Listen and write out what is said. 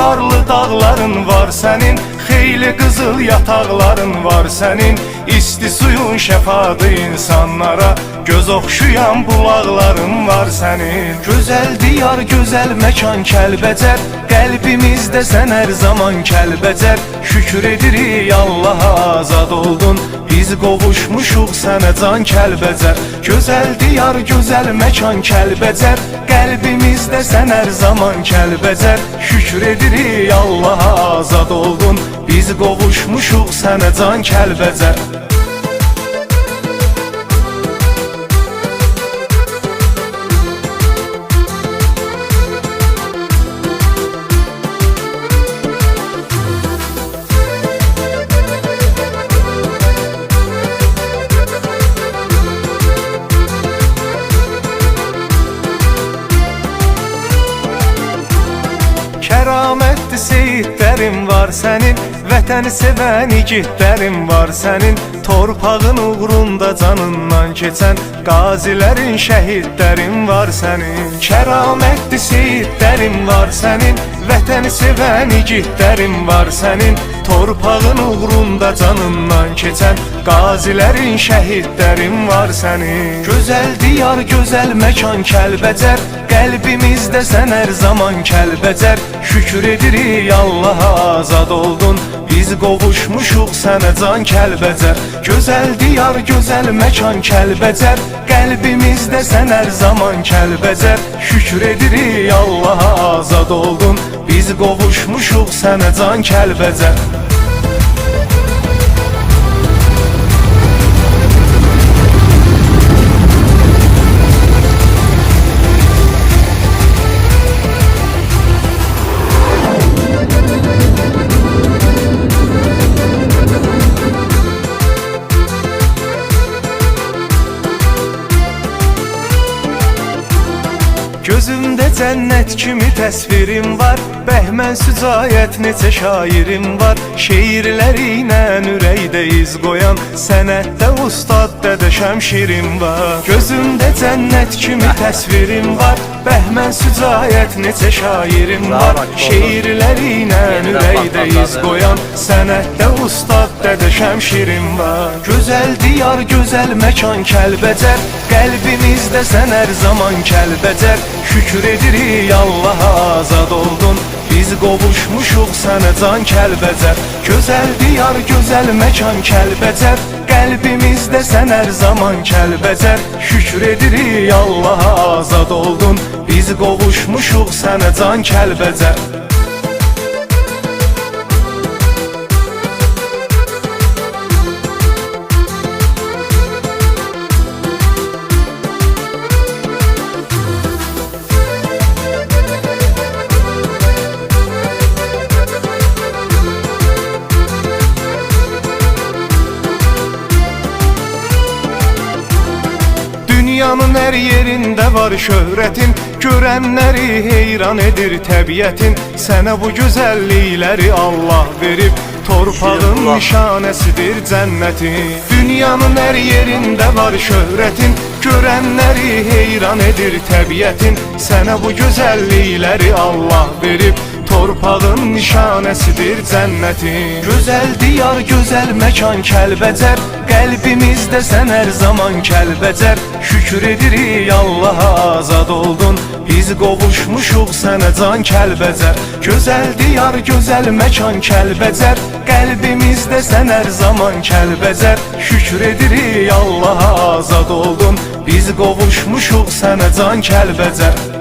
qarlı dağların var sənin, xeyli qızıl yataqların var sənin. İsti suyun şəfadı insanlara, göz oxşuyan bulaqların var sənin. Gözəl diyar, gözəl məkan Kəlbəcər, qəlbimizdə sən hər zaman Kəlbəcər. Şükür edirik Allaha azad oldun, biz qovuşmuşuq sənə can Kəlbəcər. Gözəl diyar, gözəl məkan Kəlbəcər, qəlbimizdə sən hər zaman Kəlbəcər. Şükür edirik Allaha azad oldun, biz qovuşmuşuq sənə can Kəlbəcər. Kəramətli seyidlərin var sənin, vətəni sevən igidlərin var sənin. Torpağın uğrunda canından keçən qazilərin, şəhidlərin var sənin. Kəramətli seyidlərin var sənin, vətəni sevən igidlərin var sənin. Torpağın uğrunda canından keçən qazilərin, şəhidlərin var sənin. Gözəl diyar, gözəl məkan Kəlbəcər, qəlbimizdə sən hər zaman Kəlbəcər. Şükür edirik Allaha azad oldun, biz qovuşmuşuq sənə can Kəlbəcər. Gözəl diyar, gözəl məkan Kəlbəcər, qəlbimizdə sən hər zaman Kəlbəcər. Şükür edirik Allaha azad oldun, biz qovuşmuşuq sənə can Kəlbəcər. Gözümdə cənnət kimi təsvirim var, bəhmən sücayət neçə şairim var. Şeirləri ilə ürəkdə iz qoyan, sənətdə ustad Dədə Şəmşirim var. Gözümdə cənnət kimi təsvirim var, bəhmən sücayət neçə şairim var. Şeirləri ilə ürəkdə iz qoyan, sənətdə ustad Dədə Şəmşirim var. Gözəl diyar, gözəl məkan Kəlbəcər, qəlbimizdə sən hər zaman Kəlbəcər. Şükür edirik Allaha azad oldun, biz qovuşmuşuq sənə can Kəlbəcər. Gözəl diyar, gözəl məkan Kəlbəcər, qəlbimizdə sən hər zaman Kəlbəcər. Şükür edirik Allaha azad oldun, biz qovuşmuşuq sənə can Kəlbəcər. Dünyanın hər yerində var şöhrətin, görənləri heyran edir təbiətin. Sənə bu gözəllikləri Allah verib, torpağın nişanəsidir cənnətin. Dünyanın hər yerində var şöhrətin, görənləri heyran edir təbiətin. Sənə bu gözəllikləri Allah verib, torpağın nişanəsidir cənnətin. Gözəl diyar, gözəl məkan Kəlbəcər, qəlbimizdə sən hər zaman Kəlbəcər. Şükür edirik Allaha azad oldun, biz qovuşmuşuq sənə can Kəlbəcər. Gözəl diyar, gözəl məkan Kəlbəcər, qəlbimizdə sən hər zaman Kəlbəcər. Şükür edirik Allaha azad oldun, biz qovuşmuşuq sənə can Kəlbəcər.